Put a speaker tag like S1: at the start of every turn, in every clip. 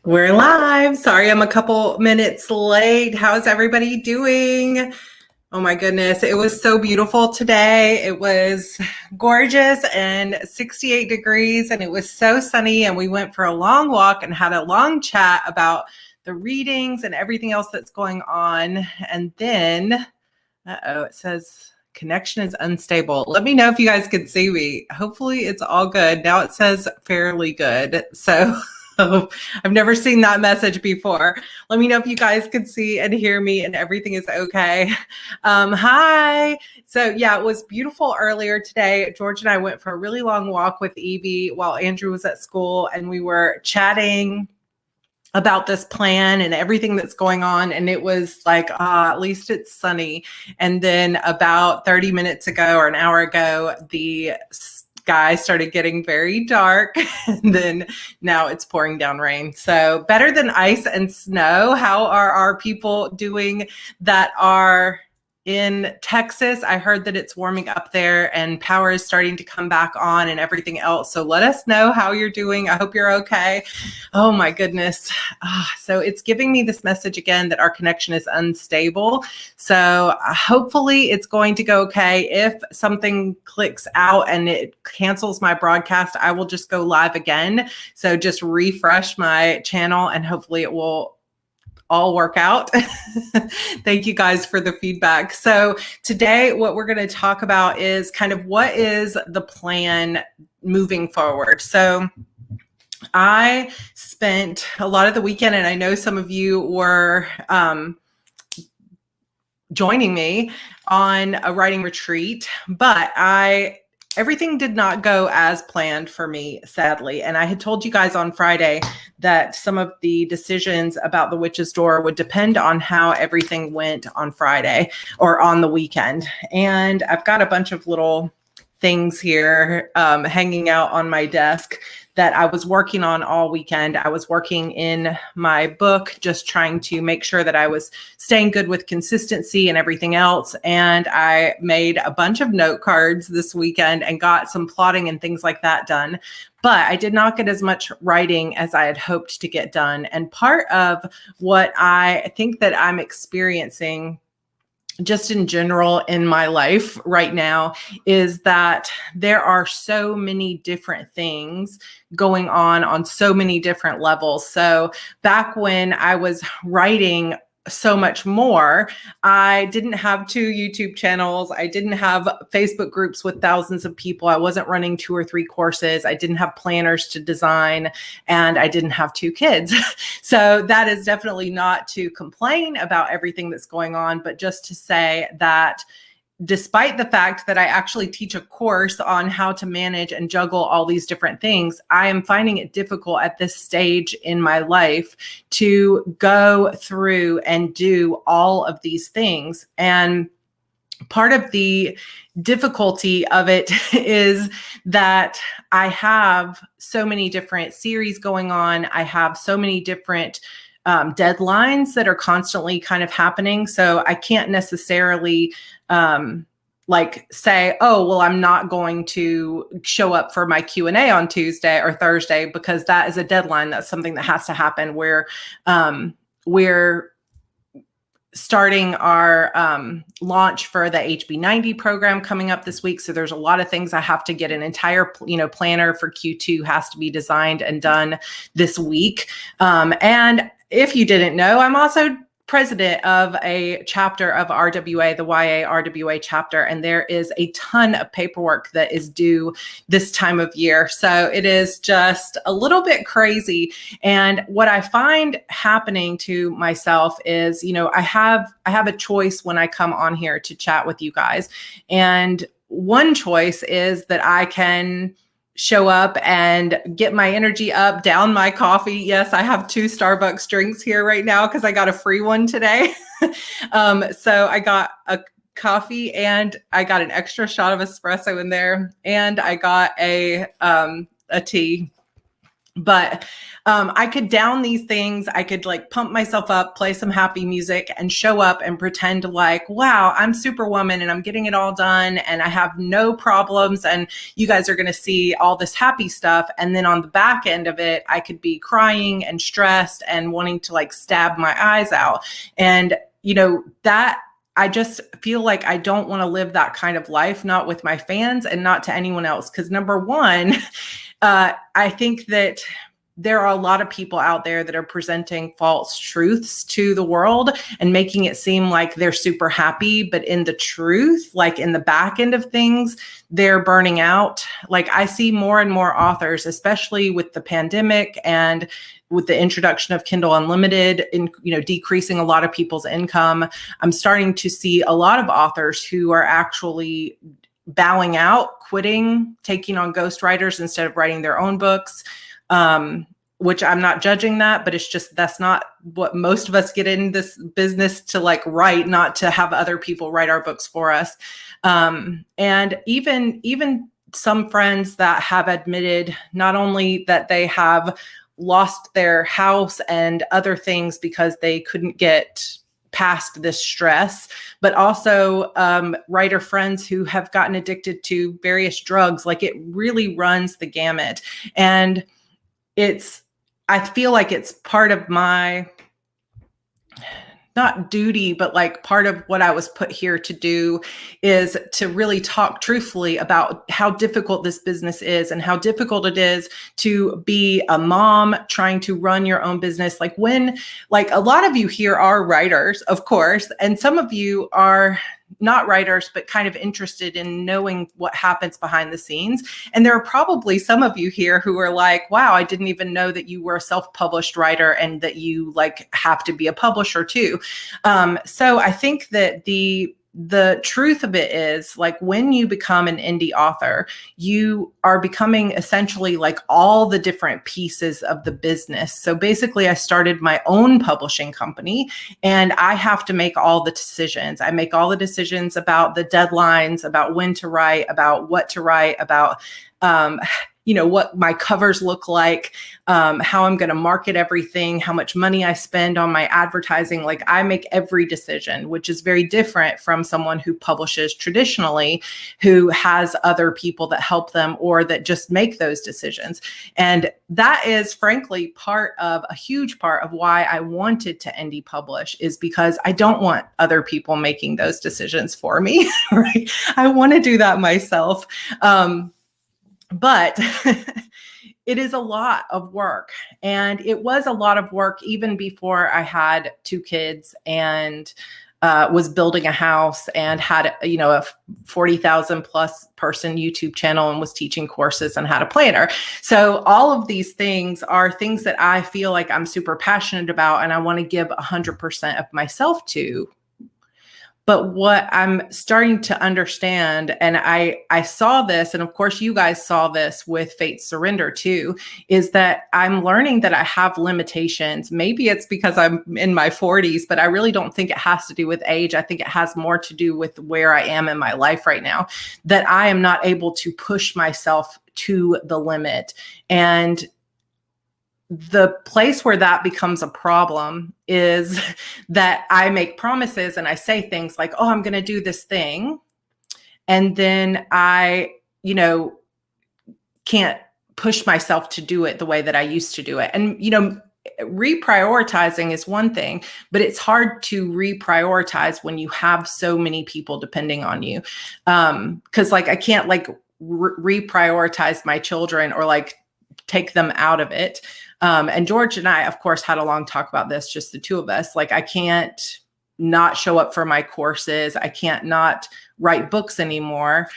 S1: We're live. Sorry, I'm a couple minutes late. How's everybody doing? Oh my goodness, it was so beautiful today. It was gorgeous and 68 degrees, and it was so sunny. And we went for a long walk and had a long chat about the readings and everything else that's going on. And then, it says connection is unstable. Let me know if you guys can see me. Hopefully it's all good. Now it says fairly good. So I've never seen that message before. Let me know if you guys can see and hear me and everything is okay. Hi. So yeah, it was beautiful earlier today. George and I went for a really long walk with Evie while Andrew was at school, and we were chatting about this plan and everything that's going on. And it was like, at least it's sunny. And then about 30 minutes ago or an hour ago, the sky started getting very dark. And then now it's pouring down rain. So better than ice and snow. How are our people doing that are in Texas? I heard that it's warming up there and power is starting to come back on and everything else. So let us know how you're doing. I hope you're okay. Oh my goodness. So it's giving me this message again that our connection is unstable. So hopefully it's going to go okay. If something clicks out and it cancels my broadcast, I will just go live again. So just refresh my channel and hopefully it will all work out. Thank you guys for the feedback. So today what we're going to talk about is kind of what is the plan moving forward. So I spent a lot of the weekend, and I know some of you were joining me on a writing retreat, but everything did not go as planned for me, sadly. And I had told you guys on Friday that some of the decisions about the Witch's Door would depend on how everything went on Friday or on the weekend. And I've got a bunch of little things here hanging out on my desk that I was working on all weekend. I was working in my book, just trying to make sure that I was staying good with consistency and everything else. And I made a bunch of note cards this weekend and got some plotting and things like that done. But I did not get as much writing as I had hoped to get done. And part of what I think that I'm experiencing just in general in my life right now is that there are so many different things going on so many different levels. So back when I was writing so much more, I didn't have 2 YouTube channels. I didn't have Facebook groups with thousands of people. I wasn't running 2 or 3 courses. I didn't have planners to design, and I didn't have 2 kids. So that is definitely not to complain about everything that's going on, but just to say that despite the fact that I actually teach a course on how to manage and juggle all these different things, I am finding it difficult at this stage in my life to go through and do all of these things. And part of the difficulty of it is that I have so many different series going on. I have so many different deadlines that are constantly kind of happening. So I can't necessarily like say, oh, well, I'm not going to show up for my Q&A on Tuesday or Thursday because that is a deadline. That's something that has to happen. We're starting our launch for the HB90 program coming up this week. So there's a lot of things I have to get. An entire planner for Q2 has to be designed and done this week. And if you didn't know, I'm also president of a chapter of RWA, the YA RWA chapter, and there is a ton of paperwork that is due this time of year. So it is just a little bit crazy. And what I find happening to myself is, I have a choice when I come on here to chat with you guys. And one choice is that I can show up and get my energy up, down my coffee. Yes, I have 2 Starbucks drinks here right now because I got a free one today. So I got a coffee and I got an extra shot of espresso in there, and I got a tea. But I could down these things. I could like pump myself up, play some happy music, and show up and pretend like, wow, I'm Superwoman and I'm getting it all done and I have no problems. And you guys are going to see all this happy stuff. And then on the back end of it, I could be crying and stressed and wanting to like stab my eyes out. And, that I just feel like I don't want to live that kind of life, not with my fans and not to anyone else. Because number one, I think that there are a lot of people out there that are presenting false truths to the world and making it seem like they're super happy, but in the truth, like in the back end of things, they're burning out. Like I see more and more authors, especially with the pandemic and with the introduction of Kindle Unlimited, in decreasing a lot of people's income. I'm starting to see a lot of authors who are actually bowing out, quitting, taking on ghostwriters instead of writing their own books, which I'm not judging that, but it's just, that's not what most of us get in this business to like write, not to have other people write our books for us. And even some friends that have admitted not only that they have lost their house and other things because they couldn't get past this stress, but also writer friends who have gotten addicted to various drugs. Like it really runs the gamut. And I feel like it's part of my, not duty, but like part of what I was put here to do is to really talk truthfully about how difficult this business is and how difficult it is to be a mom trying to run your own business. Like a lot of you here are writers, of course, and some of you are not writers, but kind of interested in knowing what happens behind the scenes. And there are probably some of you here who are like, wow, I didn't even know that you were a self-published writer and that you like have to be a publisher too. So I think that the truth of it is like when you become an indie author, you are becoming essentially like all the different pieces of the business. So basically I started my own publishing company and I have to make all the decisions. I make all the decisions about the deadlines, about when to write, about what to write, about what my covers look like, how I'm going to market everything, how much money I spend on my advertising. Like I make every decision, which is very different from someone who publishes traditionally, who has other people that help them or that just make those decisions. And that is frankly a huge part of why I wanted to indie publish, is because I don't want other people making those decisions for me, right? I want to do that myself. But it is a lot of work, and it was a lot of work even before I had 2 kids and was building a house and had, a 40,000 plus person YouTube channel and was teaching courses on how to planner. So all of these things are things that I feel like I'm super passionate about and I want to give 100% of myself to. But what I'm starting to understand, and I saw this, and of course you guys saw this with Fate Surrender too, is that I'm learning that I have limitations. Maybe it's because I'm in my 40s, but I really don't think it has to do with age. I think it has more to do with where I am in my life right now, that I am not able to push myself to the limit. And the place where that becomes a problem is that I make promises and I say things like, oh, I'm going to do this thing. And then I, can't push myself to do it the way that I used to do it. And, reprioritizing is one thing, but it's hard to reprioritize when you have so many people depending on you. Cause like, I can't like reprioritize my children or like take them out of it. And George and I, of course, had a long talk about this, just the 2 of us. Like, I can't not show up for my courses. I can't not write books anymore.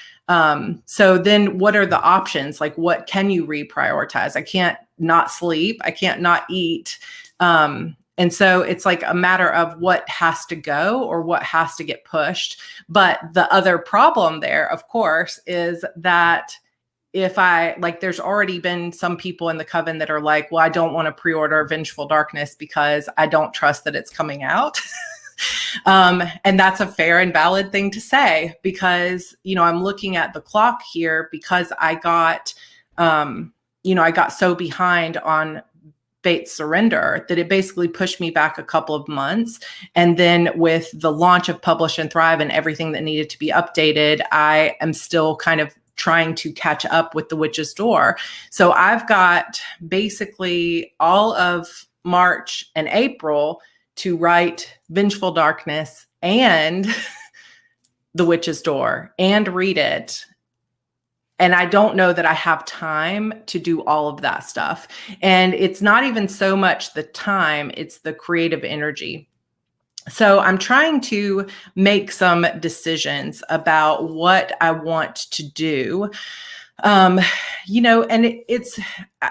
S1: So then what are the options? Like, what can you reprioritize? I can't not sleep. I can't not eat. And so it's like a matter of what has to go or what has to get pushed. But the other problem there, of course, is that there's already been some people in the coven that are like, well, I don't want to pre-order Vengeful Darkness because I don't trust that it's coming out. And that's a fair and valid thing to say because, I'm looking at the clock here because I got, I got so behind on Fate's Surrender that it basically pushed me back a couple of months. And then with the launch of Publish and Thrive and everything that needed to be updated, I am still kind of trying to catch up with The Witch's Door. So I've got basically all of March and April to write Vengeful Darkness and The Witch's Door and read it. And I don't know that I have time to do all of that stuff. And it's not even so much the time, it's the creative energy. So I'm trying to make some decisions about what I want to do. And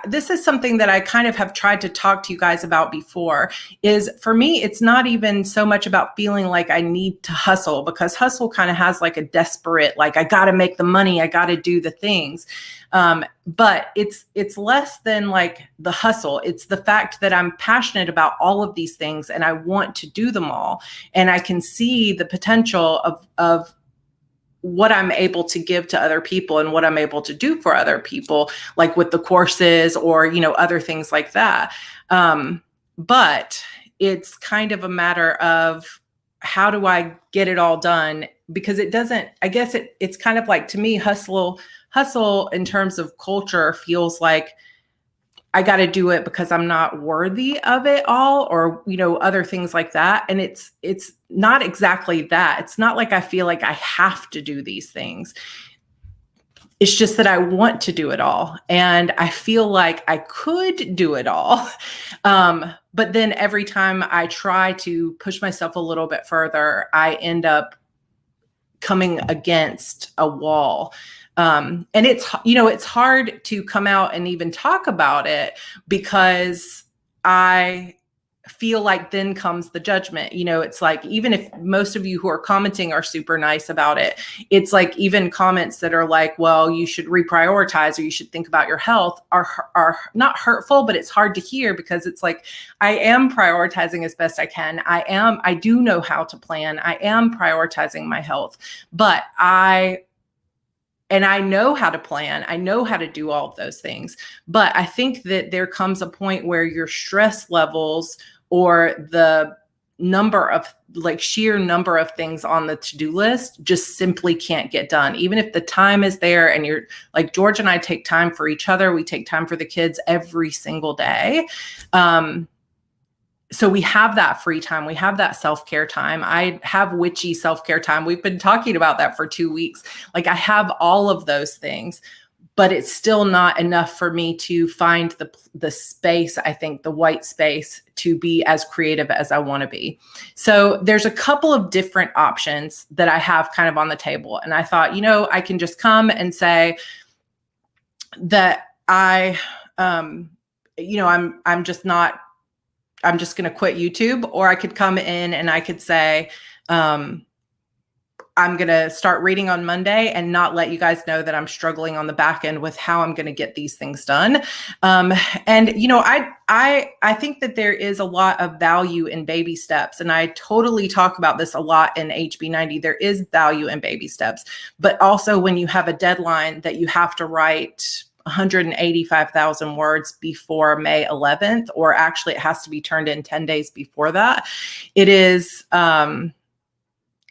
S1: this is something that I kind of have tried to talk to you guys about before, is for me, it's not even so much about feeling like I need to hustle, because hustle kind of has like a desperate, like, I got to make the money, I got to do the things. But it's less than like the hustle. It's the fact that I'm passionate about all of these things and I want to do them all. And I can see the potential of what I'm able to give to other people and what I'm able to do for other people, like with the courses or, other things like that. But it's kind of a matter of, how do I get it all done? Because it doesn't, I guess it's kind of like, to me, hustle in terms of culture feels like I got to do it because I'm not worthy of it all, or, other things like that. And it's not exactly that. It's not like I feel like I have to do these things. It's just that I want to do it all. And I feel like I could do it all. But then every time I try to push myself a little bit further, I end up coming against a wall. And it's hard to come out and even talk about it, because I feel like then comes the judgment. It's like, even if most of you who are commenting are super nice about it, it's like even comments that are like, well, you should reprioritize or you should think about your health are not hurtful, but it's hard to hear, because it's like, I am prioritizing as best I can. I do know how to plan. I am prioritizing my health, but I know how to plan. I know how to do all of those things. But I think that there comes a point where your stress levels, or the sheer number of things on the to-do list, just simply can't get done. Even if the time is there, and you're like, George and I take time for each other. We take time for the kids every single day. So we have that free time. We have that self-care time. I have witchy self-care time. We've been talking about that for 2 weeks. Like, I have all of those things, but it's still not enough for me to find the space, I think, the white space, to be as creative as I want to be. So there's a couple of different options that I have kind of on the table. And I thought, I can just come and say that I'm just going to quit YouTube, or I could come in and I could say, I'm going to start reading on Monday and not let you guys know that I'm struggling on the back end with how I'm going to get these things done. I think that there is a lot of value in baby steps. And I totally talk about this a lot in HB90. There is value in baby steps, but also when you have a deadline that you have to write 185,000 words before May 11th, or actually it has to be turned in 10 days before that. It is,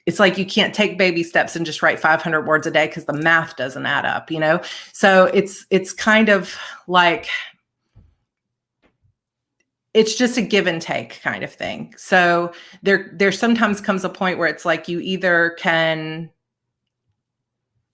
S1: it's like, you can't take baby steps and just write 500 words a day, because the math doesn't add up, So it's kind of like, it's just a give and take kind of thing. So there sometimes comes a point where it's like, you either can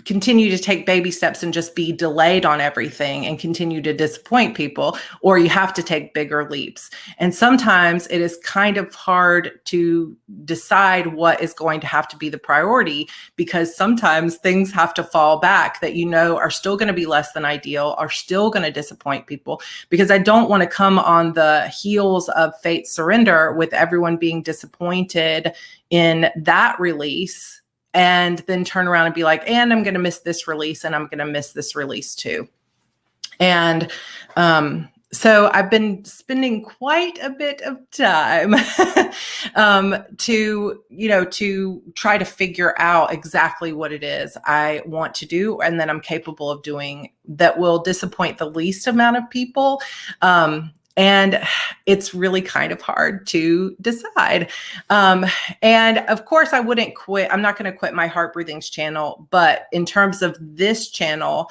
S1: continue to take baby steps and just be delayed on everything and continue to disappoint people, or you have to take bigger leaps. And sometimes it is kind of hard to decide what is going to have to be the priority, because sometimes things have to fall back that are still going to be less than ideal, are still going to disappoint people, because I don't want to come on the heels of Fate's Surrender with everyone being disappointed in that release, and then turn around and be like, and I'm going to miss this release, and I'm going to miss this release too. And So I've been spending quite a bit of time to try to figure out exactly what it is I want to do and that I'm capable of doing that will disappoint the least amount of people. And it's really kind of hard to decide. And of course, I wouldn't quit. I'm not going to quit my Heart Breathings channel. But in terms of this channel,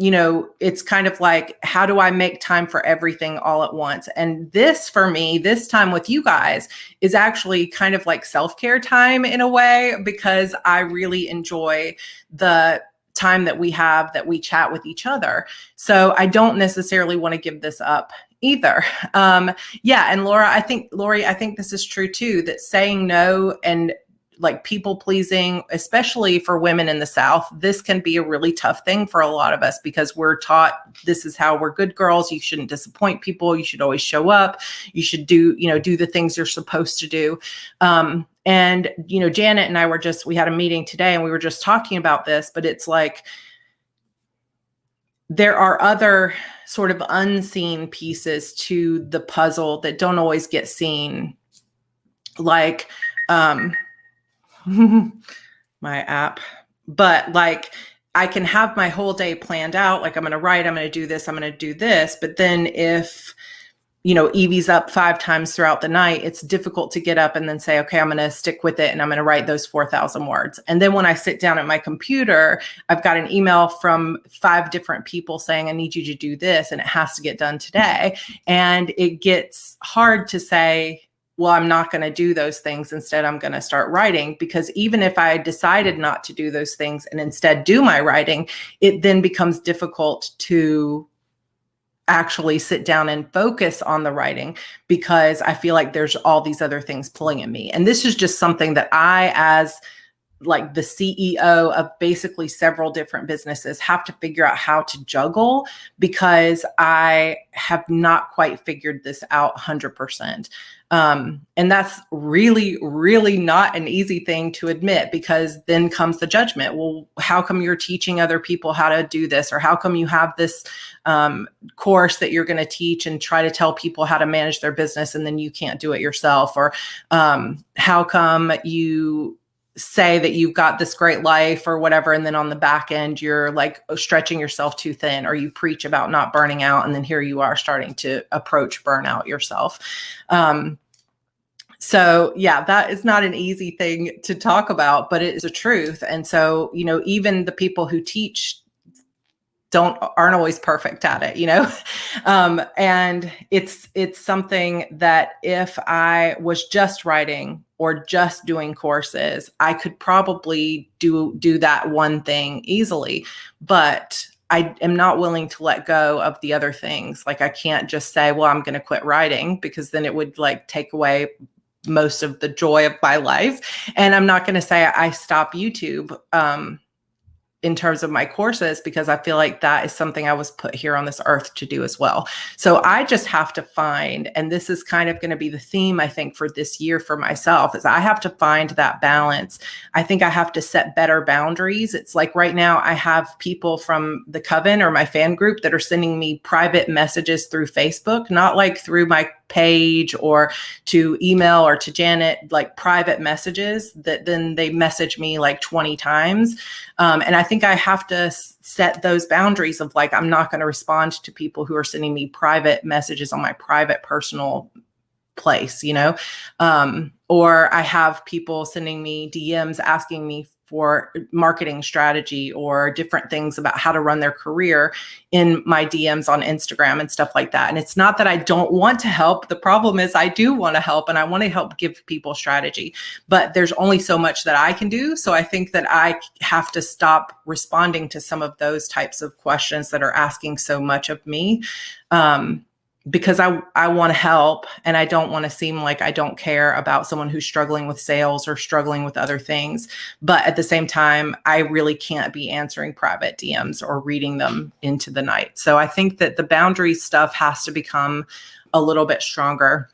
S1: it's kind of like, how do I make time for everything all at once? And this, for me, this time with you guys is actually kind of like self-care time in a way, because I really enjoy the time that we have, that we chat with each other. So I don't necessarily want to give this up either. And Lori, I think this is true too, that saying no and like people pleasing, especially for women in the South, this can be a really tough thing for a lot of us, because we're taught this is how we're good girls. You shouldn't disappoint people. You should always show up. You should do the things you're supposed to do. And Janet and I we had a meeting today and we were just talking about this, but it's like, there are other sort of unseen pieces to the puzzle that don't always get seen. Like, my app, but like I can have my whole day planned out. Like I'm going to write, I'm going to do this, I'm going to do this. But then if, Evie's up 5 times throughout the night, it's difficult to get up and then say, okay, I'm going to stick with it and I'm going to write those 4,000 words. And then when I sit down at my computer, I've got an email from 5 different people saying, I need you to do this and it has to get done today. And it gets hard to say, well, I'm not going to do those things. Instead, I'm going to start writing, because even if I decided not to do those things and instead do my writing, it then becomes difficult to actually sit down and focus on the writing, because I feel like there's all these other things pulling at me. And this is just something that I, as like the CEO of basically several different businesses, have to figure out how to juggle, because I have not quite figured this out 100%. And that's really, really not an easy thing to admit, because then comes the judgment. Well, how come you're teaching other people how to do this? Or how come you have this course that you're going to teach and try to tell people how to manage their business, and then you can't do it yourself? Or how come you say that you've got this great life or whatever, and then on the back end, you're like stretching yourself too thin, or you preach about not burning out, and then here you are starting to approach burnout yourself. So yeah, that is not an easy thing to talk about, but it is a truth. And so, even the people who teach aren't always perfect at it, and it's something that if I was just writing or just doing courses, I could probably do that one thing easily, but I am not willing to let go of the other things. Like I can't just say, well, I'm going to quit writing, because then it would like take away most of the joy of my life. And I'm not going to say I stop YouTube, in terms of my courses, because I feel like that is something I was put here on this earth to do as well. So I just have to find, and this is kind of going to be the theme, I think, for this year for myself, is I have to find that balance. I think I have to set better boundaries. It's like right now I have people from the Coven or my fan group that are sending me private messages through Facebook, not like through my page or to email or to Janet, like private messages that then they message me like 20 times. And I think I have to set those boundaries of like, I'm not going to respond to people who are sending me private messages on my private personal place, or I have people sending me DMs asking me for marketing strategy or different things about how to run their career in my DMs on Instagram and stuff like that. And it's not that I don't want to help. The problem is I do want to help, and I want to help give people strategy, but there's only so much that I can do. So I think that I have to stop responding to some of those types of questions that are asking so much of me. Because I want to help, and I don't want to seem like I don't care about someone who's struggling with sales or struggling with other things. But at the same time, I really can't be answering private DMs or reading them into the night. So I think that the boundary stuff has to become a little bit stronger,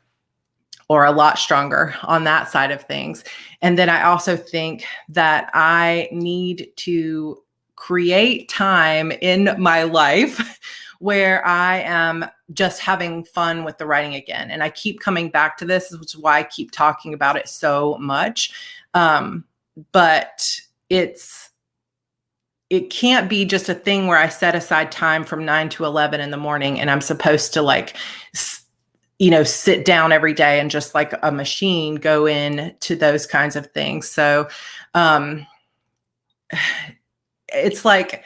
S1: or a lot stronger on that side of things. And then I also think that I need to create time in my life where I am just having fun with the writing again. And I keep coming back to this, which is why I keep talking about it so much. But it can't be just a thing where I set aside time from 9 to 11 in the morning and I'm supposed to like, sit down every day and just like a machine go in to those kinds of things. So it's like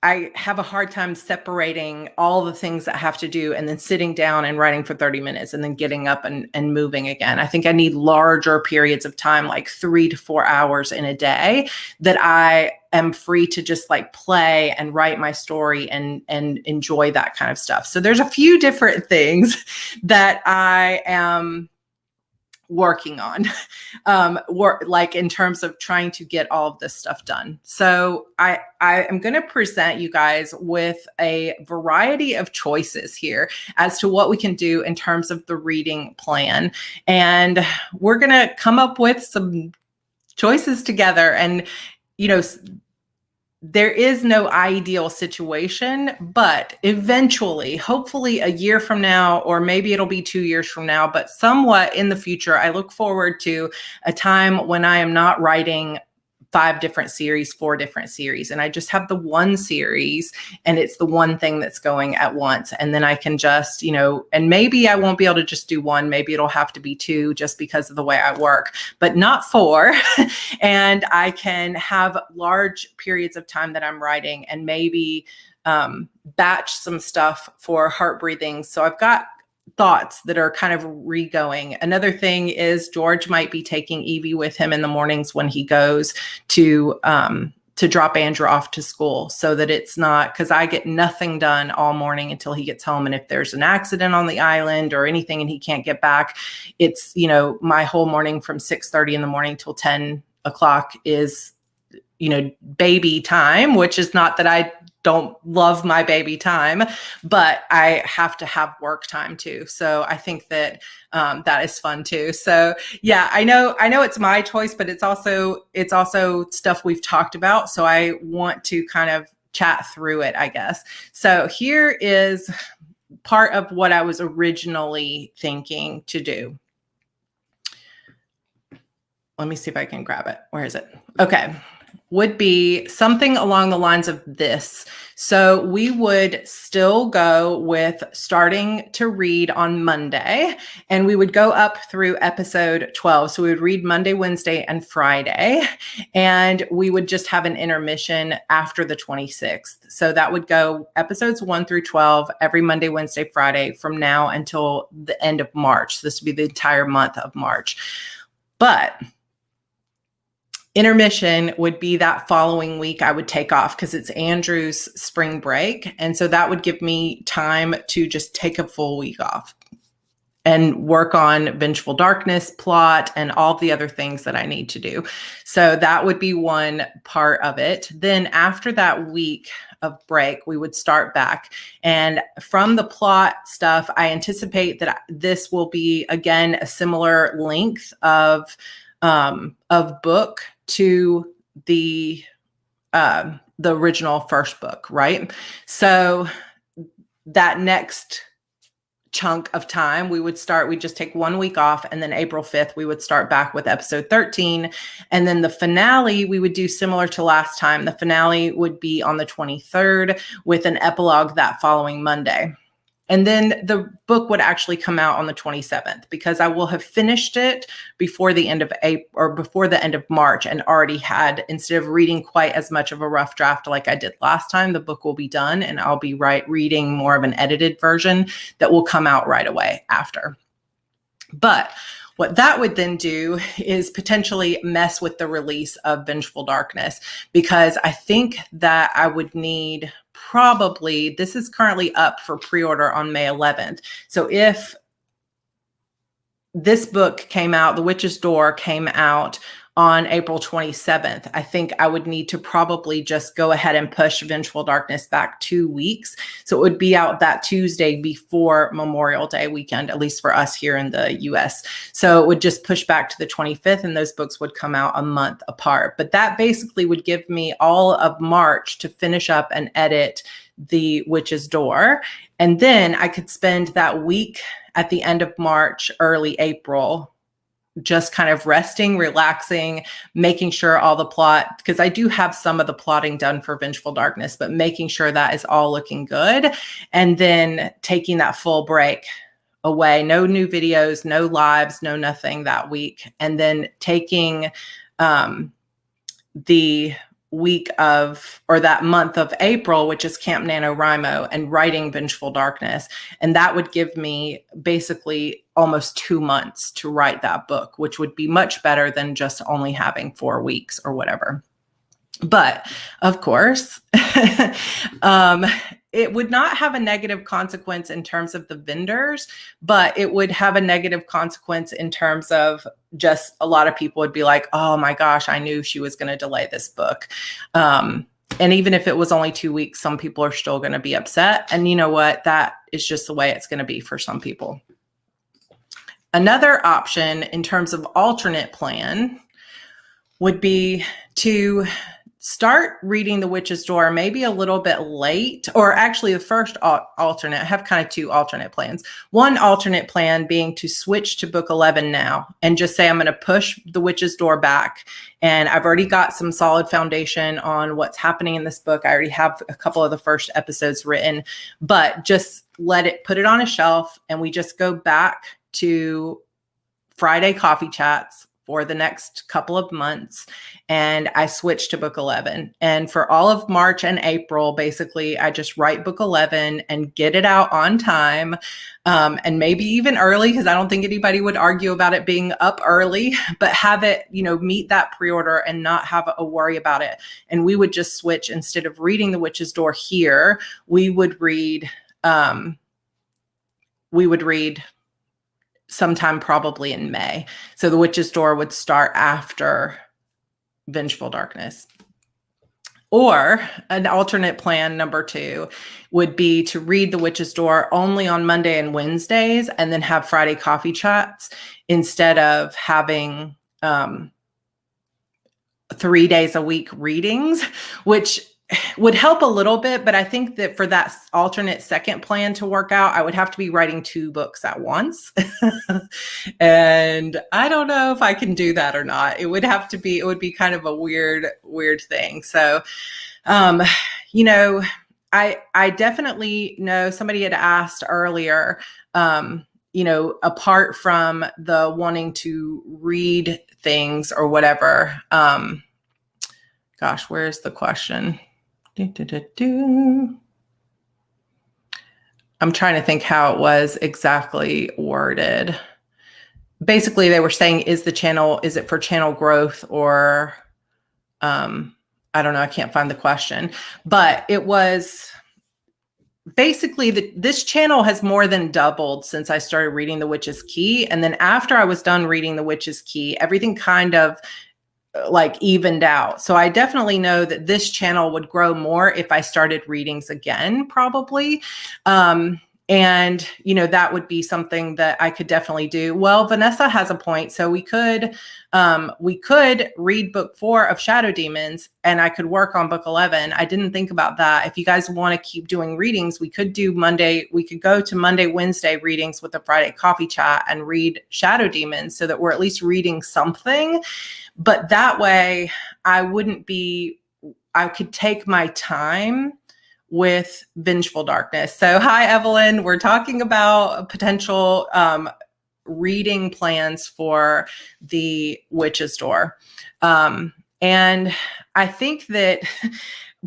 S1: I have a hard time separating all the things that I have to do and then sitting down and writing for 30 minutes and then getting up and moving again. I think I need larger periods of time, like 3 to 4 hours in a day, that I am free to just like play and write my story and enjoy that kind of stuff. So there's a few different things that I am working on, like in terms of trying to get all of this stuff done. So I am going to present you guys with a variety of choices here as to what we can do in terms of the reading plan. And we're going to come up with some choices together. And, there is no ideal situation, but eventually, hopefully a year from now, or maybe it'll be 2 years from now, but somewhat in the future, I look forward to a time when I am not writing 5 different series, 4 different series, and I just have the one series and it's the one thing that's going at once. And then I can just, and maybe I won't be able to just do one, maybe it'll have to be 2 just because of the way I work, but not 4. And I can have large periods of time that I'm writing and maybe batch some stuff for heart breathing. So I've got thoughts that are kind of re-going. Another thing is George might be taking Evie with him in the mornings when he goes to drop Andrew off to school, so that it's not, because I get nothing done all morning until he gets home. And if there's an accident on the island or anything and he can't get back, it's, my whole morning from 6:30 in the morning till 10 o'clock is, baby time, which is not that I don't love my baby time, but I have to have work time too. So I think that that is fun too. So yeah, I know it's my choice, but it's also stuff we've talked about. So I want to kind of chat through it, I guess. So here is part of what I was originally thinking to do. Let me see if I can grab it. Where is it? Okay. Would be something along the lines of this. So we would still go with starting to read on Monday, and we would go up through episode 12. So we would read Monday, Wednesday, and Friday, and we would just have an intermission after the 26th. So that would go episodes 1 through 12 every Monday, Wednesday, Friday from now until the end of March. So this would be the entire month of March. But intermission would be that following week I would take off because it's Andrew's spring break. And so that would give me time to just take a full week off and work on Vengeful Darkness plot and all the other things that I need to do. So that would be one part of it. Then after that week of break, we would start back. And from the plot stuff, I anticipate that this will be, again, a similar length of book to the original first book, right? So that next chunk of time we'd just take 1 week off, and then April 5th, we would start back with episode 13. And then the finale, we would do similar to last time. The finale would be on the 23rd with an epilogue that following Monday. And then the book would actually come out on the 27th because I will have finished it before the end of April or before the end of March, and already had, instead of reading quite as much of a rough draft like I did last time, the book will be done and I'll be reading more of an edited version that will come out right away after. But what that would then do is potentially mess with the release of Vengeful Darkness, because I think that I would need probably, this is currently up for pre-order on May 11th. So if this book came out, The Witch's Door came out on April 27th. I think I would need to probably just go ahead and push Vengeful Darkness back 2 weeks. So it would be out that Tuesday before Memorial Day weekend, at least for us here in the US. So it would just push back to the 25th, and those books would come out a month apart. But that basically would give me all of March to finish up and edit The Witch's Door. And then I could spend that week at the end of March, early April, just kind of resting, relaxing, making sure all the plot, because I do have some of the plotting done for Vengeful Darkness, but making sure that is all looking good. And then taking that full break away, no new videos, no lives, no nothing that week. And then taking the week of, or that month of April, which is Camp NaNoWriMo, and writing Vengeful Darkness. And that would give me basically almost 2 months to write that book, which would be much better than just only having 4 weeks or whatever. But of course, it would not have a negative consequence in terms of the vendors, but it would have a negative consequence in terms of just a lot of people would be like, oh my gosh, I knew she was going to delay this book. And even if it was only 2 weeks, some people are still going to be upset. And you know what? That is just the way it's going to be for some people. Another option in terms of alternate plan would be to start reading The Witch's Door maybe a little bit late, or actually the first alternate. I have kind of 2 alternate plans. One alternate plan being to switch to book 11 now and just say I'm going to push The Witch's Door back. And I've already got some solid foundation on what's happening in this book. I already have a couple of the first episodes written, but just put it on a shelf, and we just go back to Friday coffee chats for the next couple of months. And I switched to book 11. And for all of March and April, basically, I just write book 11 and get it out on time. And maybe even early, because I don't think anybody would argue about it being up early, but have it, meet that pre-order and not have a worry about it. And we would just switch. Instead of reading The Witch's Door here, we would read sometime probably in May. So The Witch's Door would start after Vengeful Darkness. Or an alternate plan, number 2, would be to read The Witch's Door only on Monday and Wednesdays, and then have Friday coffee chats instead of having 3 days a week readings, which would help a little bit. But I think that for that alternate second plan to work out, I would have to be writing 2 books at once. And I don't know if I can do that or not. It would be kind of a weird thing. So, I definitely know somebody had asked earlier, apart from the wanting to read things or whatever, gosh, where's the question? I'm trying to think how it was exactly worded. Basically, they were saying, is it for channel growth, or I don't know, I can't find the question, but it was basically this channel has more than doubled since I started reading The Witch's Key. And then after I was done reading The Witch's Key, everything kind of evened out. So I definitely know that this channel would grow more if I started readings again, probably. And, that would be something that I could definitely do. Well, Vanessa has a point. So we could read book 4 of Shadow Demons, and I could work on book 11. I didn't think about that. If you guys want to keep doing readings, we could go to Monday, Wednesday readings with a Friday coffee chat and read Shadow Demons, so that we're at least reading something. But that way I could take my time with Vengeful Darkness. So hi, Evelyn. We're talking about potential reading plans for The Witch's Door. And I think that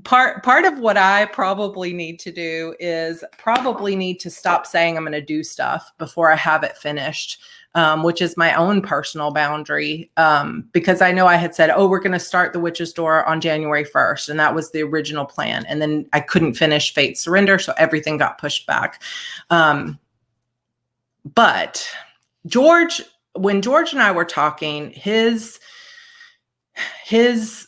S1: part of what I probably need to do is to stop saying I'm going to do stuff before I have it finished. Which is my own personal boundary, because I know I had said, we're going to start The Witch's Door on January 1st. And that was the original plan. And then I couldn't finish Fate Surrender, so everything got pushed back. But when George and I were talking, his his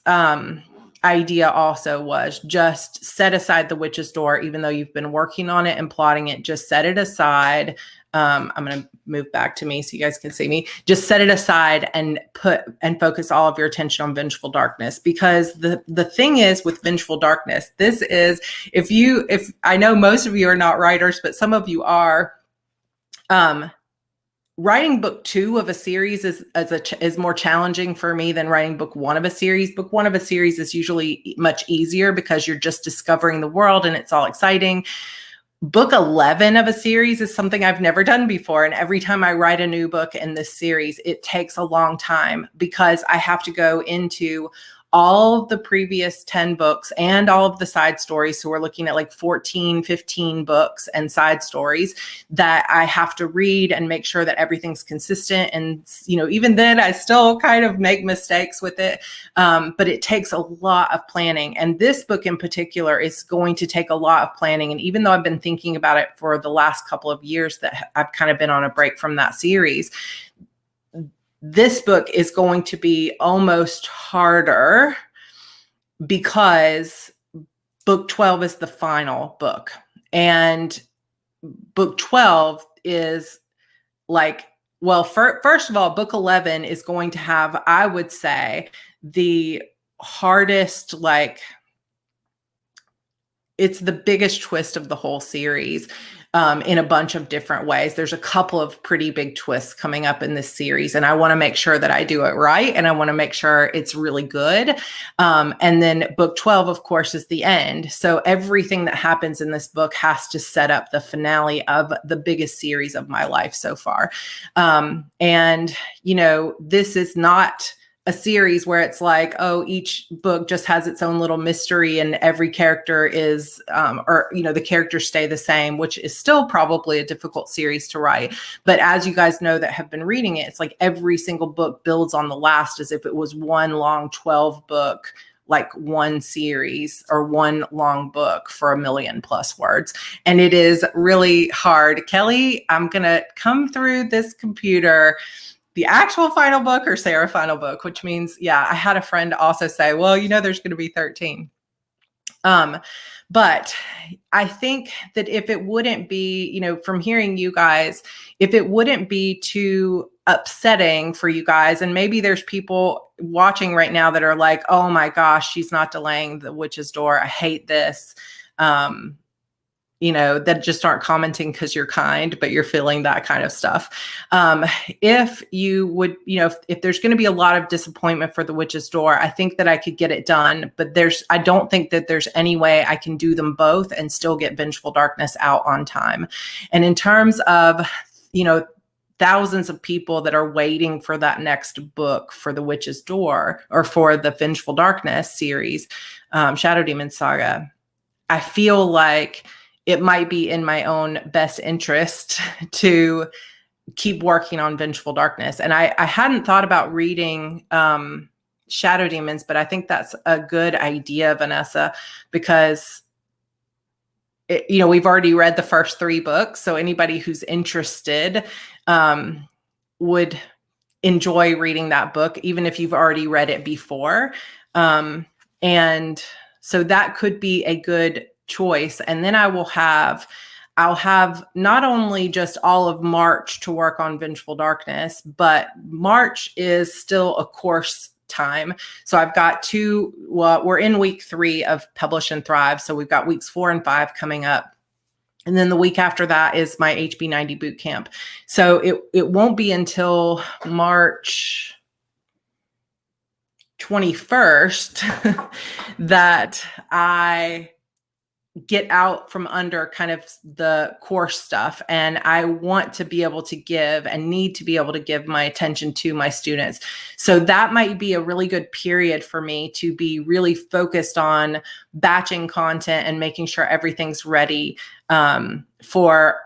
S1: idea also was just set aside the witch's door, even though you've been working on it and plotting it, just set it aside. I'm going to move back to me so you guys can see me. Just set it aside and focus all of your attention on Vengeful Darkness, because the thing is with Vengeful Darkness, this is, if I know most of you are not writers, but some of you are, writing book 2 of a series is more challenging for me than writing book 1 of a series. Book 1 of a series is usually much easier because you're just discovering the world and it's all exciting. Book 11 of a series is something I've never done before. And every time I write a new book in this series, it takes a long time because I have to go into all of the previous 10 books and all of the side stories. So we're looking at like 14, 15 books and side stories that I have to read and make sure that everything's consistent. And, even then I still kind of make mistakes with it. But it takes a lot of planning. And this book in particular is going to take a lot of planning. And even though I've been thinking about it for the last couple of years, that I've kind of been on a break from that series, this book is going to be almost harder because book 12 is the final book. And book 12 is like, well, first of all, book 11 is going to have, I would say, the hardest, it's the biggest twist of the whole series. In a bunch of different ways. There's a couple of pretty big twists coming up in this series, and I want to make sure that I do it right, and I want to make sure it's really good. And then book 12, of course, is the end. So everything that happens in this book has to set up the finale of the biggest series of my life so far. And, this is not a series where it's like, oh, each book just has its own little mystery and every character is, the characters stay the same, which is still probably a difficult series to write. But as you guys know that have been reading it, it's like every single book builds on the last as if it was one long 12 book, like one series or one long book for 1 million+ words. And it is really hard. Kelly, I'm going to come through this computer the actual final book or Sarah final book, which means, I had a friend also say, well, there's going to be 13. But I think that if it wouldn't be, from hearing you guys, if it wouldn't be too upsetting for you guys, and maybe there's people watching right now that are like, oh my gosh, she's not delaying the witch's door. I hate this. That just aren't commenting because you're kind, but you're feeling that kind of stuff. If you would, if there's going to be a lot of disappointment for the witch's door, I think that I could get it done, but I don't think that there's any way I can do them both and still get Vengeful Darkness out on time. And in terms of, thousands of people that are waiting for that next book for the witch's door or for the Vengeful Darkness series, Shadow Demon Saga, I feel like it might be in my own best interest to keep working on Vengeful Darkness. And I hadn't thought about reading Shadow Demons, but I think that's a good idea, Vanessa, because we've already read the first 3 books. So anybody who's interested would enjoy reading that book, even if you've already read it before. And so that could be a good choice. And then I'll have not only just all of March to work on Vengeful Darkness, but March is still a course time. So I've got we're in week 3 of Publish and Thrive. So we've got weeks 4 and 5 coming up. And then the week after that is my HB90 boot camp. So it won't be until March 21st that I get out from under kind of the course stuff. And I want to be able to give and need to be able to give my attention to my students. So that might be a really good period for me to be really focused on batching content and making sure everything's ready for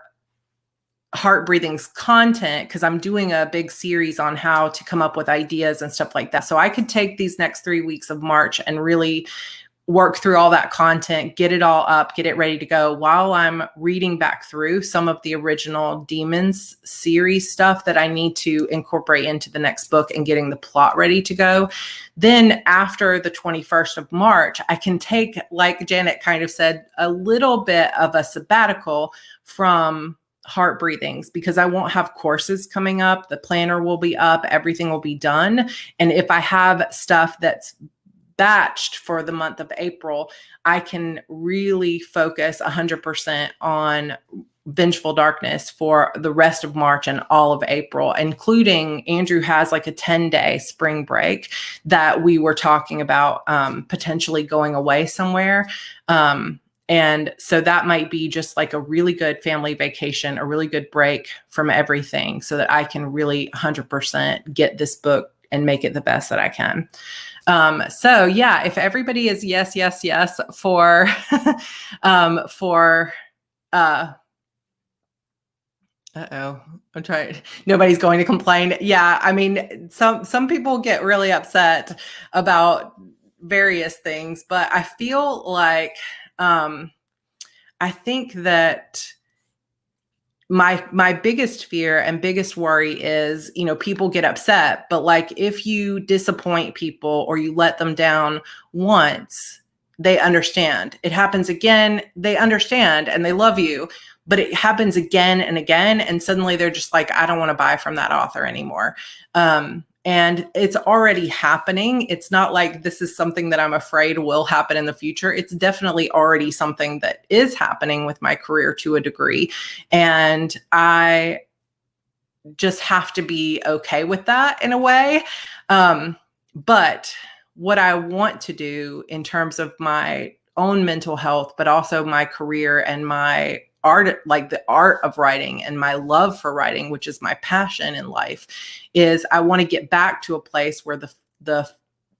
S1: Heart Breathing's content, because I'm doing a big series on how to come up with ideas and stuff like that. So I could take these next 3 weeks of March and really work through all that content, get it all up, get it ready to go while I'm reading back through some of the original Demons series stuff that I need to incorporate into the next book and getting the plot ready to go. Then after the 21st of March, I can take, like Janet kind of said, a little bit of a sabbatical from heart breathings, because I won't have courses coming up. The planner will be up, everything will be done. And if I have stuff that's batched for the month of April, I can really focus 100% on Vengeful Darkness for the rest of March and all of April, including Andrew has like a 10-day spring break that we were talking about potentially going away somewhere. And so that might be just like a really good family vacation, a really good break from everything, so that I can really 100% get this book and make it the best that I can. So yeah, if everybody is yes for I'm trying. Nobody's going to complain. Yeah, I mean, some people get really upset about various things, but I feel like I think that my biggest fear and biggest worry is, people get upset, but like if you disappoint people or you let them down once, they understand. It happens again, they understand and they love you, but it happens again and again. And suddenly they're just like, I don't want to buy from that author anymore. And it's already happening. It's not like this is something that I'm afraid will happen in the future. It's definitely already something that is happening with my career to a degree. And I just have to be okay with that in a way. But what I want to do in terms of my own mental health, but also my career and my art, like the art of writing and my love for writing, which is my passion in life, is I want to get back to a place where the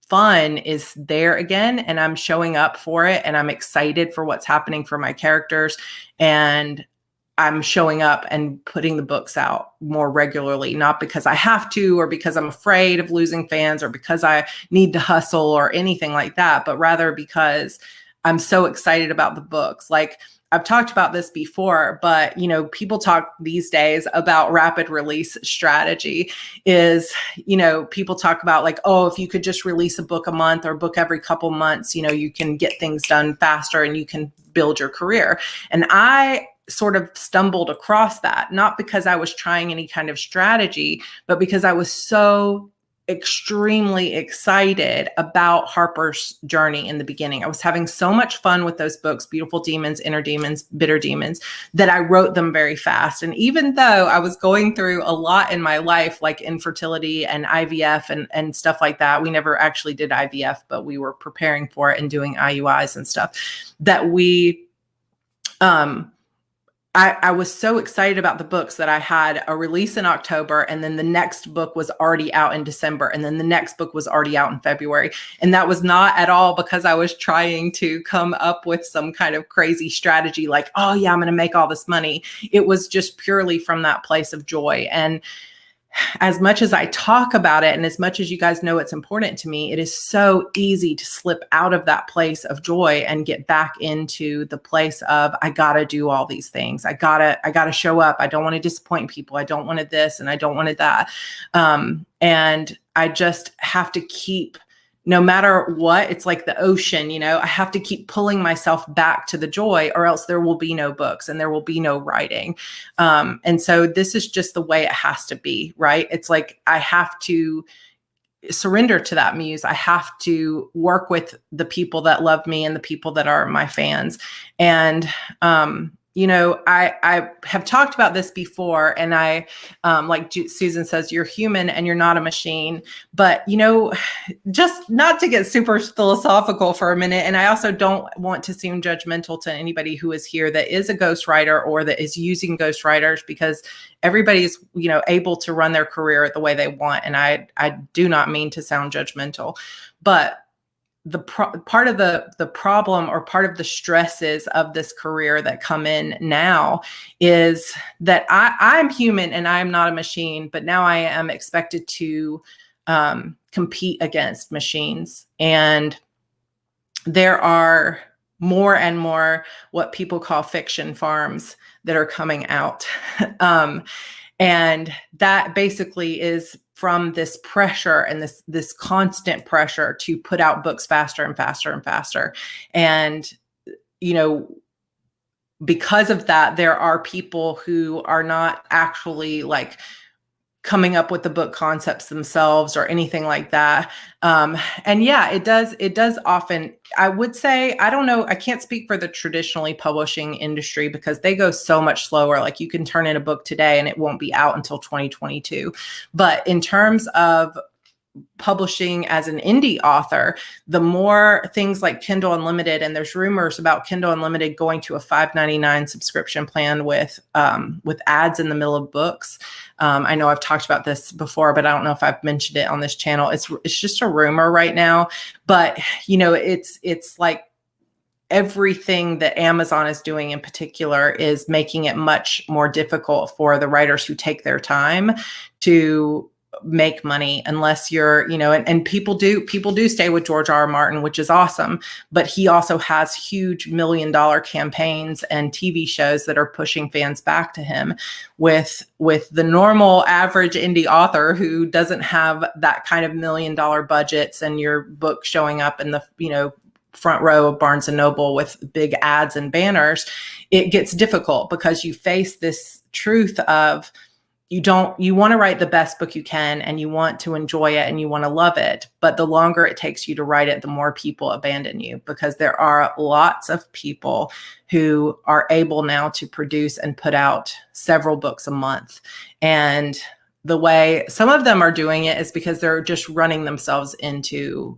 S1: fun is there again, and I'm showing up for it, and I'm excited for what's happening for my characters, and I'm showing up and putting the books out more regularly, not because I have to, or because I'm afraid of losing fans, or because I need to hustle or anything like that, but rather because I'm so excited about the books. Like, I've talked about this before, but people talk these days about rapid release strategy is, people talk about like, oh, if you could just release a book a month or a book every couple months, you can get things done faster and you can build your career. And I sort of stumbled across that, not because I was trying any kind of strategy, but because I was so extremely excited about Harper's journey in the beginning. I was having so much fun with those books, Beautiful Demons, Inner Demons, Bitter Demons, that I wrote them very fast. And even though I was going through a lot in my life, like infertility and IVF and stuff like that, we never actually did IVF, but we were preparing for it and doing IUIs and stuff, that I was so excited about the books that I had a release in October, and then the next book was already out in December, and then the next book was already out in February. And that was not at all because I was trying to come up with some kind of crazy strategy like, oh yeah, I'm going to make all this money. It was just purely from that place of joy. And as much as I talk about it, and as much as you guys know it's important to me, it is so easy to slip out of that place of joy and get back into the place of, I gotta do all these things. I gotta show up. I don't want to disappoint people. I don't want this and I don't want that. And I just have to keep, no matter what, it's like the ocean, I have to keep pulling myself back to the joy, or else there will be no books and there will be no writing. And so this is just the way it has to be, right? It's like, I have to surrender to that muse. I have to work with the people that love me and the people that are my fans. And, I have talked about this before, and I, like Susan says, you're human and you're not a machine, but, just not to get super philosophical for a minute. And I also don't want to seem judgmental to anybody who is here that is a ghostwriter or that is using ghostwriters, because everybody's, able to run their career the way they want. And I do not mean to sound judgmental, but the part of the problem, or part of the stresses of this career that come in now, is that I'm human and I'm not a machine, but now I am expected to compete against machines. And there are more and more what people call fiction farms that are coming out. And that basically is from this pressure and this constant pressure to put out books faster and faster and faster. And, you know, because of that, there are people who are not actually like coming up with the book concepts themselves or anything like that. And yeah, it does often, I would say, I don't know, I can't speak for the traditionally publishing industry because they go so much slower. Like you can turn in a book today and it won't be out until 2022. But in terms of publishing as an indie author, the more things like Kindle Unlimited, and there's rumors about Kindle Unlimited going to a $5.99 subscription plan with ads in the middle of books. I know I've talked about this before, but I don't know if I've mentioned it on this channel. It's just a rumor right now, but you know, it's like everything that Amazon is doing in particular is making it much more difficult for the writers who take their time to make money unless you're, you know, and people do stay with George R.R. Martin, which is awesome, but he also has huge $1 million campaigns and TV shows that are pushing fans back to him. With the normal average indie author who doesn't have that kind of $1 million budgets and your book showing up in the, you know, front row of Barnes and Noble with big ads and banners, it gets difficult because you face this truth of you want to write the best book you can and you want to enjoy it and you want to love it. But the longer it takes you to write it, the more people abandon you, because there are lots of people who are able now to produce and put out several books a month. And the way some of them are doing it is because they're just running themselves into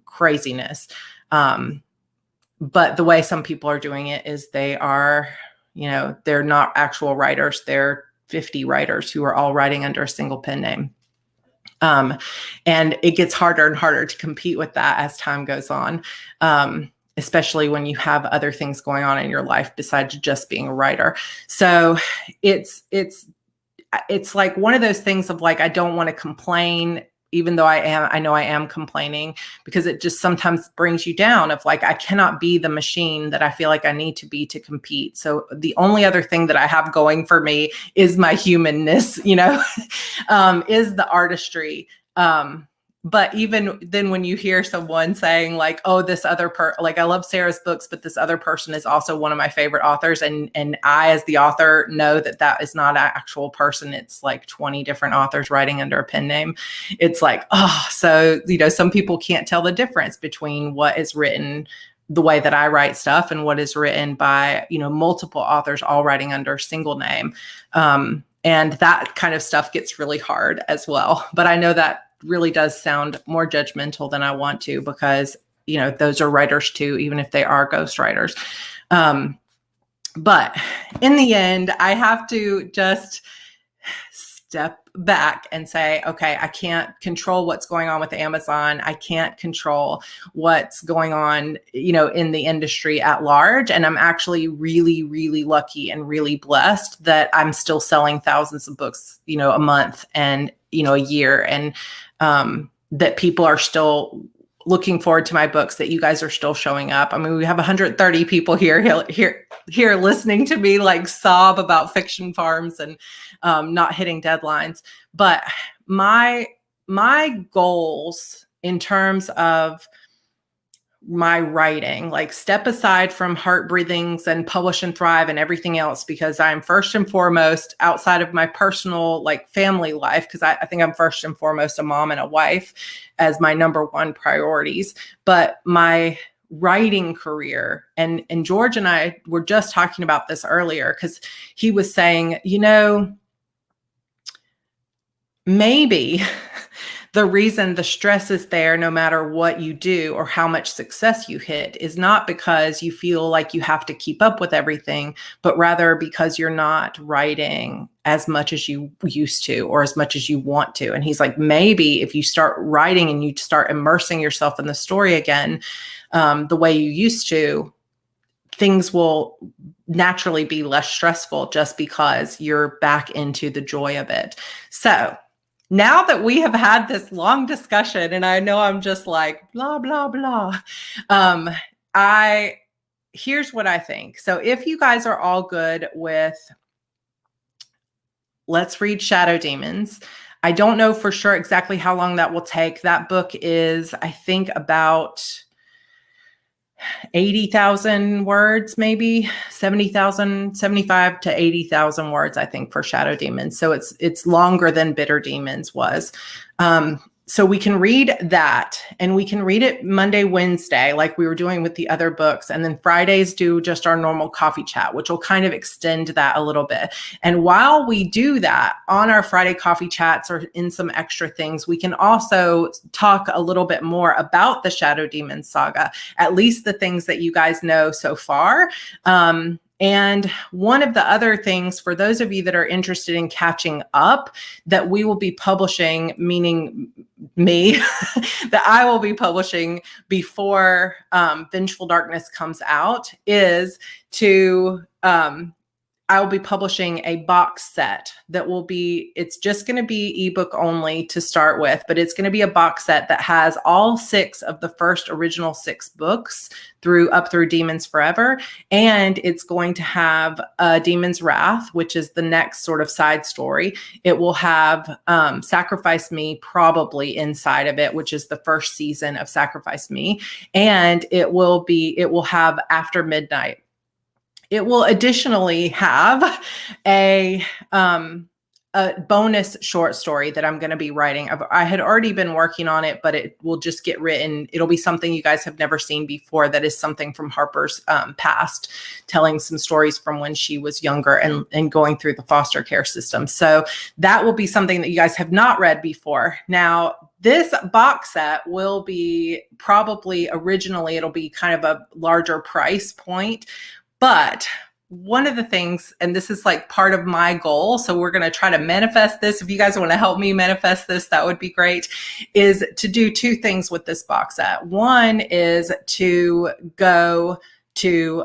S1: craziness. But the way some people are doing it is they are, you know, they're not actual writers. They're 50 writers who are all writing under a single pen name. And it gets harder and harder to compete with that as time goes on, especially when you have other things going on in your life besides just being a writer. So it's like one of those things of like, I don't want to complain, even though I know I am complaining, because it just sometimes brings you down of like, I cannot be the machine that I feel like I need to be to compete. So the only other thing that I have going for me is my humanness, you know, is the artistry. But even then when you hear someone saying like, oh, this other like I love Sarah's books, but this other person is also one of my favorite authors. And I, as the author, know that that is not an actual person. It's like 20 different authors writing under a pen name. It's like, oh, so, you know, some people can't tell the difference between what is written the way that I write stuff and what is written by, you know, multiple authors all writing under a single name. And that kind of stuff gets really hard as well. But I know that really does sound more judgmental than I want to, because, you know, those are writers too, even if they are ghostwriters. But in the end, I have to just step back and say, okay, I can't control what's going on with Amazon. I can't control what's going on, you know, in the industry at large. And I'm actually really, really lucky and really blessed that I'm still selling thousands of books, you know, a month and, you know, a year. And that people are still looking forward to my books, that you guys are still showing up. I mean, we have 130 people here listening to me like sob about fiction farms and not hitting deadlines. But my goals in terms of my writing, like step aside from Heart Breathings and Publish and Thrive and everything else, because I'm first and foremost, outside of my personal like family life, because I think I'm first and foremost a mom and a wife as my number one priorities. But my writing career, and George and I were just talking about this earlier, because he was saying, you know, maybe the reason the stress is there, no matter what you do or how much success you hit, is not because you feel like you have to keep up with everything, but rather because you're not writing as much as you used to or as much as you want to. And he's like, maybe if you start writing and you start immersing yourself in the story again, the way you used to, things will naturally be less stressful just because you're back into the joy of it. So now that we have had this long discussion, and I know I'm just like blah blah blah, here's what I think. So if you guys are all good with let's read Shadow Demons. I don't know for sure exactly how long that will take. That book is, I think, about 80,000 words, maybe 70,000, 75 to 80,000 words, I think, for Shadow Demons. So it's longer than Bitter Demons was. So we can read that, and we can read it Monday, Wednesday, like we were doing with the other books. And then Fridays do just our normal coffee chat, which will kind of extend that a little bit. And while we do that on our Friday coffee chats or in some extra things, we can also talk a little bit more about the Shadow Demon saga, at least the things that you guys know so far. And one of the other things for those of you that are interested in catching up that we will be publishing, meaning me, that I will be publishing before Vengeful Darkness comes out, is to I will be publishing a box set that will be, it's just going to be ebook only to start with, but it's going to be a box set that has all 6 of the first original 6 books up through Demons Forever. And it's going to have Demon's Wrath, which is the next sort of side story. It will have Sacrifice Me probably inside of it, which is the first season of Sacrifice Me. And it will have After Midnight. It will additionally have a bonus short story that I'm going to be writing. I had already been working on it, but it will just get written. It'll be something you guys have never seen before. That is something from Harper's past, telling some stories from when she was younger and going through the foster care system. So that will be something that you guys have not read before. Now, this box set will be probably originally, it'll be kind of a larger price point. But one of the things, and this is like part of my goal, so we're going to try to manifest this. If you guys want to help me manifest this, that would be great, is to do 2 things with this box set. One is to go to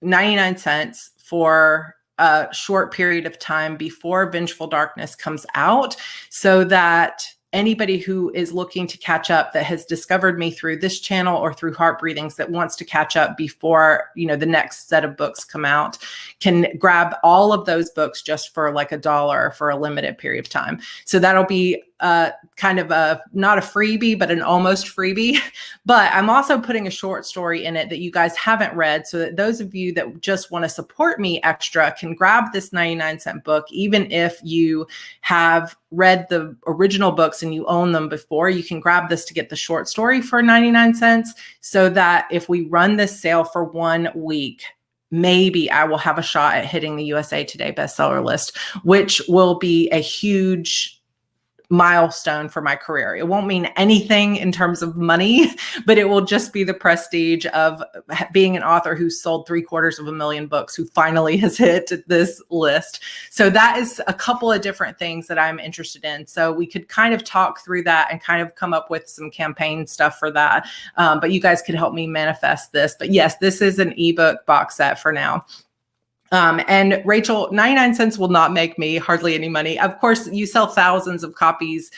S1: 99 cents for a short period of time before Vengeful Darkness comes out, so that anybody who is looking to catch up, that has discovered me through this channel or through Heart Breathings, that wants to catch up before, the next set of books come out, can grab all of those books just for like $1 for a limited period of time. So that'll be kind of not a freebie, but an almost freebie. But I'm also putting a short story in it that you guys haven't read, so that those of you that just want to support me extra can grab this 99-cent book. Even if you have read the original books and you own them before, you can grab this to get the short story for 99 cents, so that if we run this sale for 1 week, maybe I will have a shot at hitting the USA Today bestseller list, which will be a huge milestone for my career. It won't mean anything in terms of money, but it will just be the prestige of being an author who's sold 750,000 books, who finally has hit this list. So that is a couple of different things that I'm interested in. So we could kind of talk through that and kind of come up with some campaign stuff for that. But you guys could help me manifest this. But yes, this is an ebook box set for now. And Rachel, 99 cents will not make me hardly any money. Of course, you sell thousands of copies,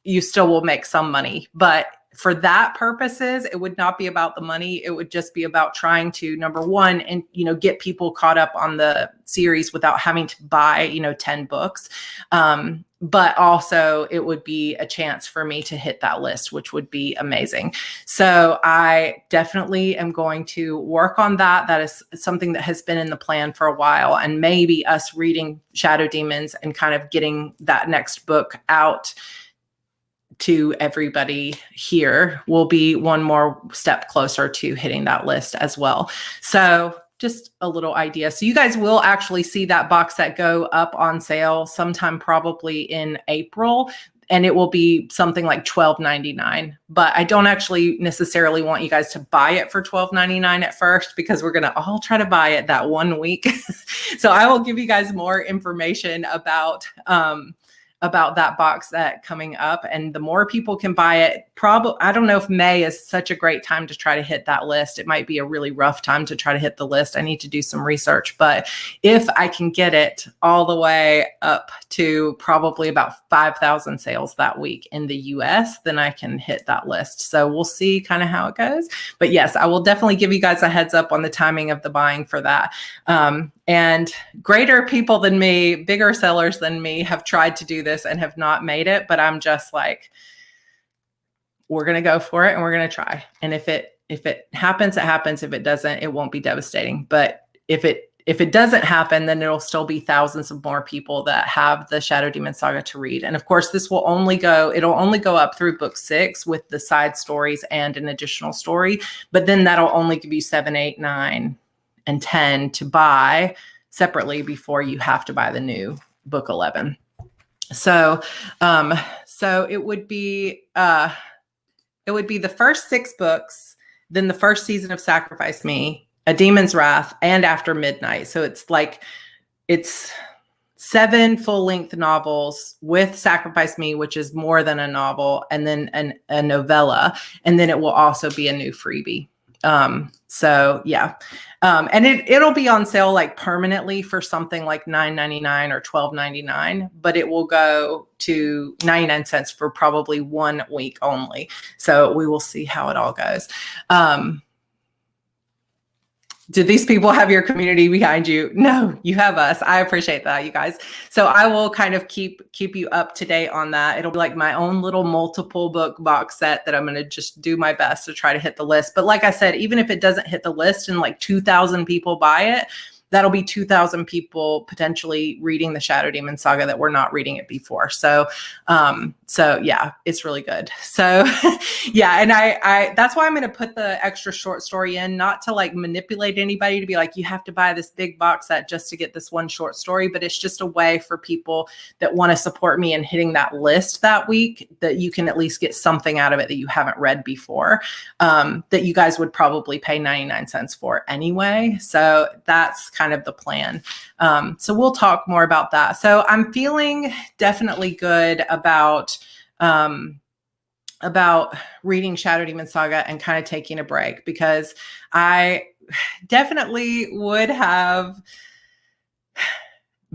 S1: you still will make some money. But for that purposes, it would not be about the money. It would just be about trying to, number one, and get people caught up on the series without having to buy 10 books. But also it would be a chance for me to hit that list, which would be amazing. So I definitely am going to work on that. That is something that has been in the plan for a while. And maybe us reading Shadow Demons and kind of getting that next book out to everybody here will be one more step closer to hitting that list as well. So just a little idea. So you guys will actually see that box set go up on sale sometime probably in April, and it will be something like $12.99. But I don't actually necessarily want you guys to buy it for $12.99 at first, because we're going to all try to buy it that 1 week. So I will give you guys more information about about that box set coming up, and the more people can buy it, probably, I don't know if May is such a great time to try to hit that list. It might be a really rough time to try to hit the list. I need to do some research, but if I can get it all the way up to probably about 5,000 sales that week in the US, then I can hit that list. So we'll see kind of how it goes. But yes, I will definitely give you guys a heads up on the timing of the buying for that. And greater people than me, bigger sellers than me have tried to do this and have not made it, but I'm just like, we're going to go for it and we're going to try. And if it happens, it happens. If it doesn't, it won't be devastating. But if it doesn't happen, then it'll still be thousands of more people that have the Shadow Demon Saga to read. And of course, it'll only go up through book 6 with the side stories and an additional story. But then that'll only give you 7, 8, 9, and 10 to buy separately before you have to buy the new book 11. So it would be the first 6 books, then the first season of Sacrifice Me, A Demon's Wrath, and After Midnight. So it's 7 full-length novels with Sacrifice Me, which is more than a novel, and then a novella, and then it will also be a new freebie. So yeah. And it'll be on sale like permanently for something like $9.99 or $12.99, but it will go to 99 cents for probably 1 week only. So we will see how it all goes. Do these people have your community behind you? No, you have us. I appreciate that, you guys. So I will kind of keep you up to date on that. It'll be like my own little multiple book box set that I'm going to just do my best to try to hit the list. But like I said, even if it doesn't hit the list and like 2,000 people buy it, that'll be 2,000 people potentially reading the Shadow Demon Saga that were not reading it before. So yeah, it's really good. So yeah. And I that's why I'm going to put the extra short story in, not to like manipulate anybody to be like, you have to buy this big box set just to get this one short story. But it's just a way for people that want to support me in hitting that list that week, that you can at least get something out of it that you haven't read before, that you guys would probably pay 99 cents for anyway. So that's kind of the plan. So we'll talk more about that. So I'm feeling definitely good about reading Shadow Demon Saga and kind of taking a break, because I definitely would have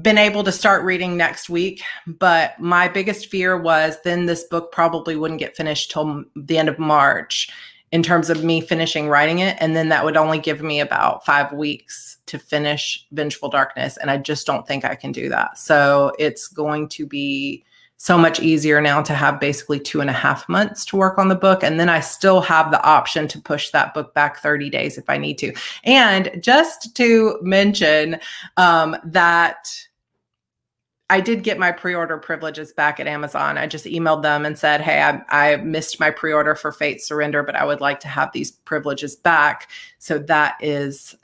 S1: been able to start reading next week. But my biggest fear was then this book probably wouldn't get finished till the end of March in terms of me finishing writing it. And then that would only give me about 5 weeks to finish Vengeful Darkness. And I just don't think I can do that. So it's going to be so much easier now to have basically 2.5 months to work on the book. And then I still have the option to push that book back 30 days if I need to. And just to mention that I did get my pre-order privileges back at Amazon. I just emailed them and said, hey, I missed my pre-order for Fate's Surrender, but I would like to have these privileges back. So that is,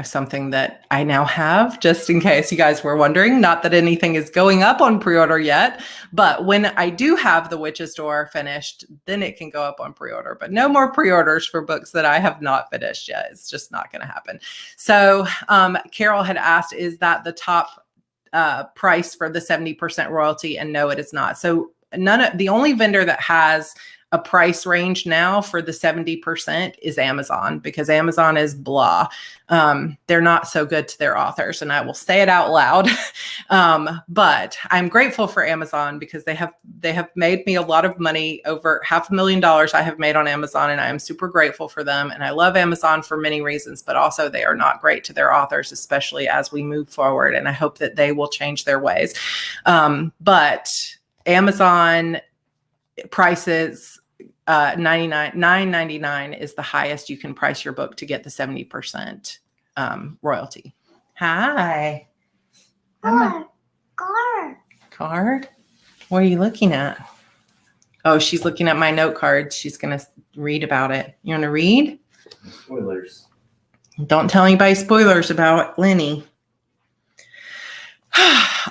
S1: something that I now have, just in case you guys were wondering. Not that anything is going up on pre-order yet, but when I do have The Witch's Door finished, then it can go up on pre-order. But no more pre-orders for books that I have not finished yet. It's just not going to happen. So Carol had asked, is that the top price for the 70% royalty? And no, it is not. So the only vendor that has a price range now for the 70% is Amazon, because Amazon is blah. They're not so good to their authors, and I will say it out loud. But I'm grateful for Amazon, because they have made me a lot of money. Over $500,000 I have made on Amazon, and I am super grateful for them. And I love Amazon for many reasons, but also they are not great to their authors, especially as we move forward. And I hope that they will change their ways. But Amazon prices $9.99 is the highest you can price your book to get the 70% royalty. Hi. Card? What are you looking at? Oh, she's looking at my note cards. She's going to read about it. You want to read?
S2: Spoilers.
S1: Don't tell anybody spoilers about Lenny.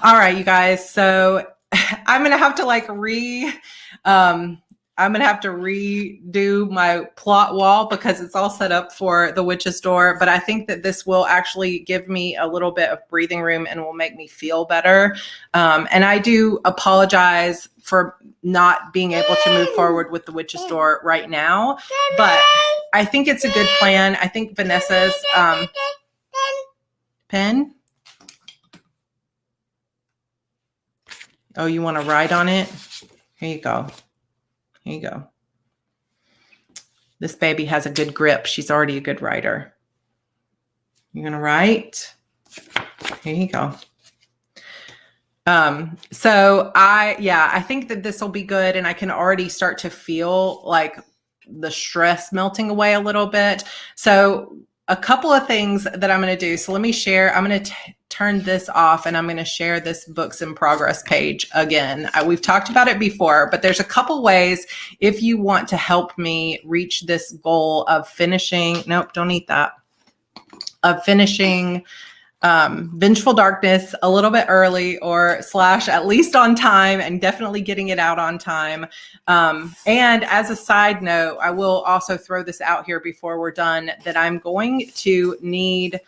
S1: All right, you guys. So I'm going to have to I'm going to have to redo my plot wall because it's all set up for the witch's door. But I think that this will actually give me a little bit of breathing room and will make me feel better. And I do apologize for not being able to move forward with the witch's door right now. But I think it's a good plan. I think Vanessa's pen. Oh, you want to write on it? Here you go. Here you go. This baby has a good grip. She's already a good writer. You're going to write. Here you go. I think that this will be good. And I can already start to feel like the stress melting away a little bit. So a couple of things that I'm going to do. So let me share. I'm going to turn this off and I'm going to share this books in progress page again. We've talked about it before, but there's a couple ways if you want to help me reach this goal of finishing. Nope, don't eat that. Of finishing Vengeful Darkness a little bit early or / at least on time, and definitely getting it out on time. And as a side note, I will also throw this out here before we're done that I'm going to need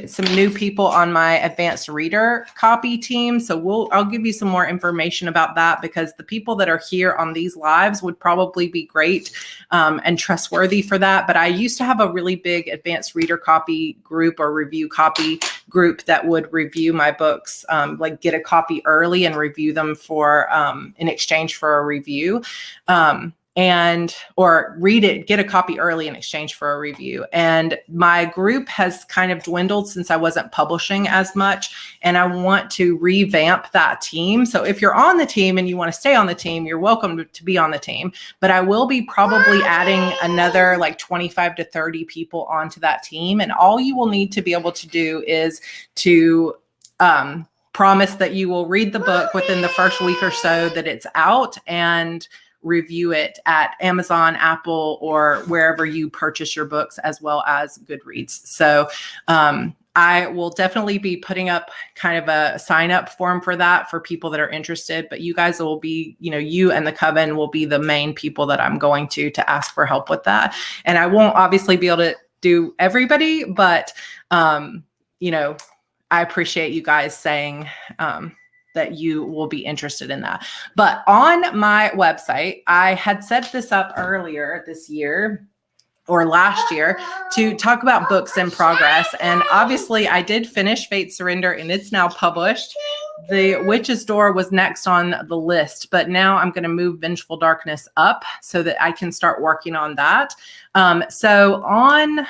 S1: some new people on my advanced reader copy team. So I'll give you some more information about that because the people that are here on these lives would probably be great and trustworthy for that. But I used to have a really big advanced reader copy group or review copy group that would review my books, like get a copy early and review them for in exchange for a review. Or read it, get a copy early in exchange for a review. And my group has kind of dwindled since I wasn't publishing as much. And I want to revamp that team. So if you're on the team and you want to stay on the team, you're welcome to be on the team. But I will be probably adding another like 25 to 30 people onto that team. And all you will need to be able to do is to promise that you will read the book within the first week or so that it's out and review it at Amazon, Apple, or wherever you purchase your books, as well as Goodreads. So I will definitely be putting up kind of a sign up form for that for people that are interested, but you guys will be, you and the Coven will be the main people that I'm going to ask for help with that. And I won't obviously be able to do everybody, but I appreciate you guys saying, that you will be interested in that. But on my website, I had set this up earlier this year or last year to talk about books in progress. And obviously I did finish Fate Surrender and it's now published. The Witch's Door was next on the list, but now I'm going to move Vengeful Darkness up so that I can start working on that. So on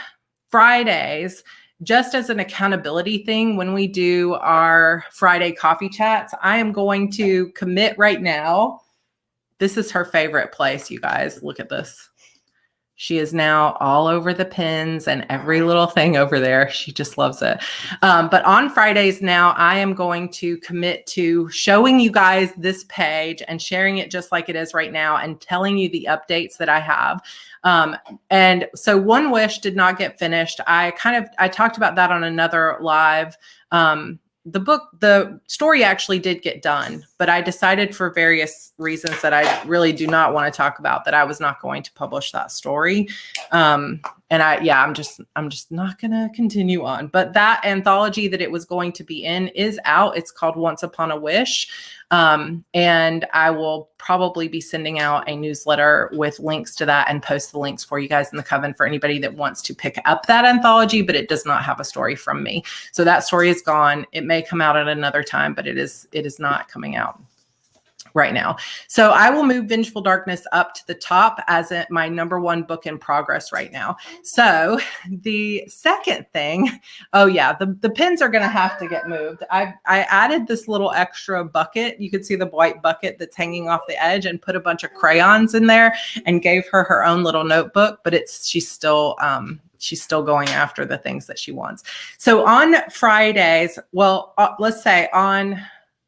S1: Fridays, just as an accountability thing, when we do our Friday coffee chats, I am going to commit right now. This is her favorite place, you guys. Look at this. She is now all over the pins and every little thing over there. She just loves it. But on Fridays now, I am going to commit to showing you guys this page and sharing it just like it is right now and telling you the updates that I have. And so One Wish did not get finished. I talked about that on another live. The story actually did get done, but I decided for various reasons that I really do not want to talk about that I was not going to publish that story. I'm just not going to continue on, but that anthology that it was going to be in is out. It's called Once Upon a Wish. And I will probably be sending out a newsletter with links to that and post the links for you guys in the Coven for anybody that wants to pick up that anthology, but it does not have a story from me. So that story is gone. It may come out at another time, but it is not coming out right now. So I will move Vengeful Darkness up to the top as my #1 book in progress right now. So the second thing, the pins are going to have to get moved. I added this little extra bucket. You can see the white bucket that's hanging off the edge and put a bunch of crayons in there and gave her own little notebook, but she's still going after the things that she wants. So on Fridays, let's say on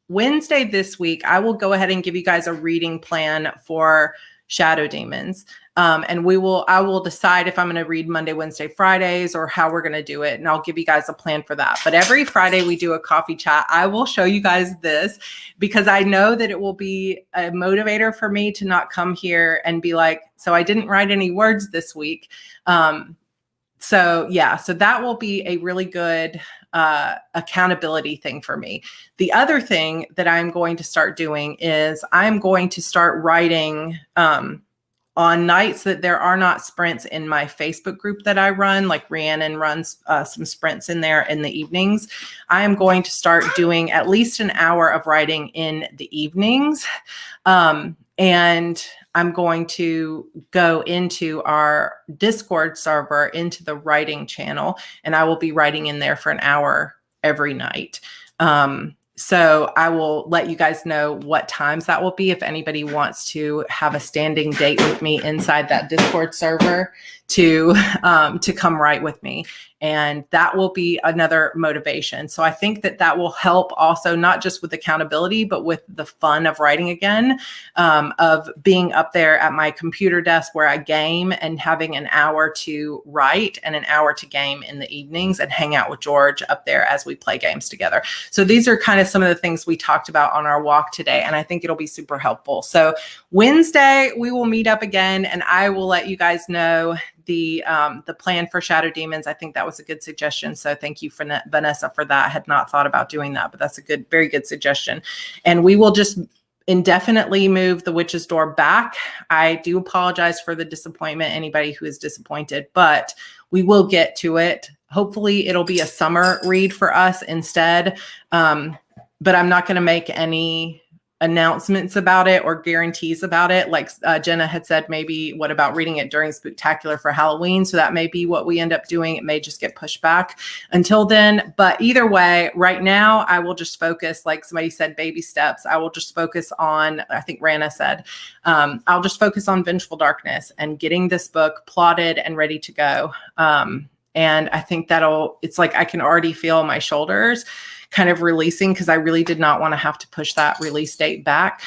S1: Wednesday this week, I will go ahead and give you guys a reading plan for Shadow Demons. And I will decide if I'm going to read Monday, Wednesday, Fridays, or how we're going to do it. And I'll give you guys a plan for that. But every Friday we do a coffee chat. I will show you guys this because I know that it will be a motivator for me to not come here and be like, so I didn't write any words this week. So that will be a really good accountability thing for me. The other thing that I'm going to start doing is I'm going to start writing on nights that there are not sprints in my Facebook group that I run, like Rhiannon runs some sprints in there in the evenings. I am going to start doing at least an hour of writing in the evenings. And I'm going to go into our Discord server, into the writing channel, and I will be writing in there for an hour every night. So I will let you guys know what times that will be if anybody wants to have a standing date with me inside that Discord server to come write with me. And that will be another motivation. So I think that will help also, not just with accountability, but with the fun of writing again, of being up there at my computer desk where I game and having an hour to write and an hour to game in the evenings and hang out with George up there as we play games together. So these are kind of some of the things we talked about on our walk today. And I think it'll be super helpful. So Wednesday, we will meet up again and I will let you guys know the plan for Shadow Demons. I think that was a good suggestion. So thank you for Vanessa for that. I had not thought about doing that, but that's a very good suggestion. And we will just indefinitely move The Witch's Door back. I do apologize for the disappointment, anybody who is disappointed, but we will get to it. Hopefully it'll be a summer read for us instead. But I'm not going to make any announcements about it or guarantees about it. Like Jenna had said, maybe what about reading it during Spooktacular for Halloween? So that may be what we end up doing. It may just get pushed back until then. But either way, right now, I will just focus, like somebody said, baby steps. I will just focus on, I think Rana said, I'll just focus on Vengeful Darkness and getting this book plotted and ready to go. And I think it's like I can already feel my shoulders kind of releasing because I really did not want to have to push that release date back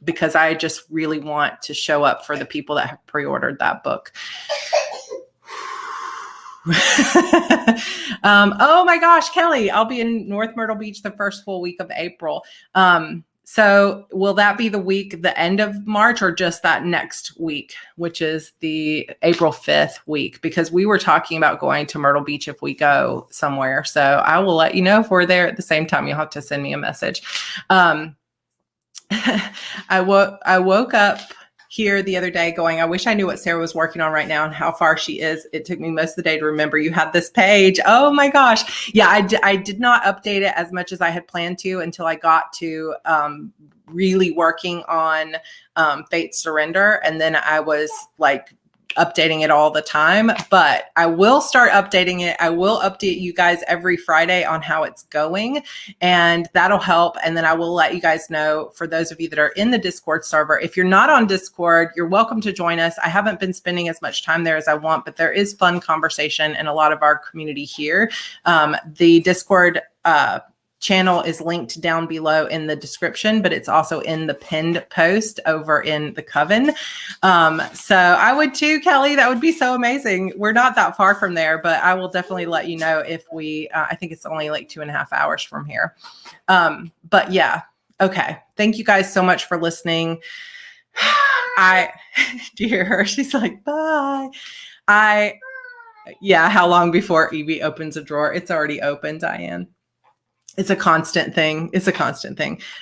S1: because I just really want to show up for the people that have pre-ordered that book. Oh my gosh, Kelly, I'll be in North Myrtle Beach the first full week of April. So will that be the end of March or just that next week, which is the April 5th week? Because we were talking about going to Myrtle Beach if we go somewhere. So I will let you know if we're there at the same time. You'll have to send me a message. I woke up here the other day going, I wish I knew what Sarah was working on right now and how far she is. It took me most of the day to remember you had this page. Oh my gosh. Yeah, I did not update it as much as I had planned to until I got to really working on Fate's Surrender. And then I was like updating it all the time, but I will start updating it. I will update you guys every Friday on how it's going, and that'll help. And then I will let you guys know, for those of you that are in the Discord server, if you're not on Discord, you're welcome to join us. I haven't been spending as much time there as I want, but there is fun conversation and a lot of our community here. The Discord channel is linked down below in the description, but it's also in the pinned post over in the Coven. So I would too, Kelly. That would be so amazing. We're not that far from there, but I will definitely let you know if we, I think it's only like 2.5 hours from here. But yeah. Okay. Thank you guys so much for listening. Do you hear her? She's like, bye. Yeah. How long before Evie opens a drawer? It's already open, Diane. It's a constant thing.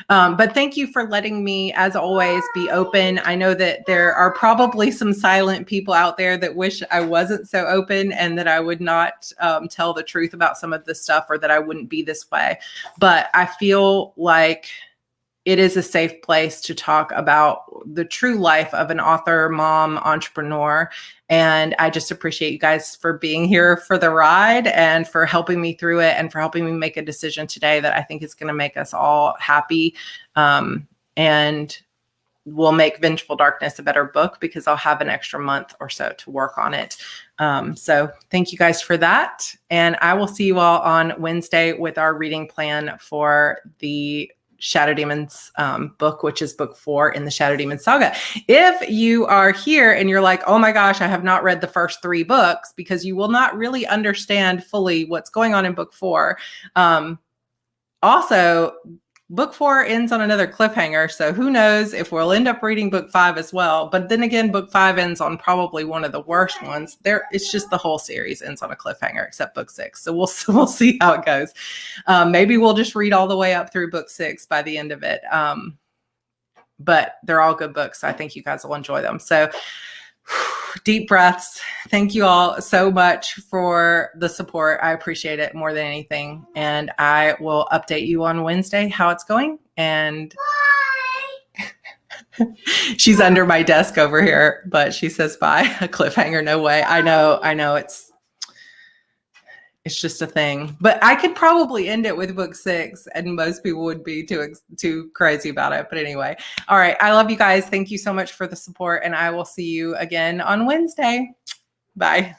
S1: But thank you for letting me, as always, be open. I know that there are probably some silent people out there that wish I wasn't so open and that I would not tell the truth about some of this stuff, or that I wouldn't be this way. But I feel like it is a safe place to talk about the true life of an author, mom, entrepreneur. And I just appreciate you guys for being here for the ride and for helping me through it and for helping me make a decision today that I think is going to make us all happy. And will make Vengeful Darkness a better book because I'll have an extra month or so to work on it. So thank you guys for that. And I will see you all on Wednesday with our reading plan for the Shadow Demons book, which is book 4 in the Shadow Demon saga. If you are here and you're like, oh my gosh, I have not read the first 3 books, because you will not really understand fully what's going on in book 4. Also, book 4 ends on another cliffhanger, so who knows if we'll end up reading book 5 as well. But then again, book 5 ends on probably one of the worst ones. It's just the whole series ends on a cliffhanger, except book 6. So we'll see how it goes. Maybe we'll just read all the way up through book 6 by the end of it. But they're all good books, so I think you guys will enjoy them. So deep breaths. Thank you all so much for the support. I appreciate it more than anything. And I will update you on Wednesday how it's going. And she's under my desk over here, but she says bye. A cliffhanger, no way. I know it's just a thing. But I could probably end it with book 6, and most people would be too crazy about it. But anyway, all right. I love you guys. Thank you so much for the support, and I will see you again on Wednesday. Bye.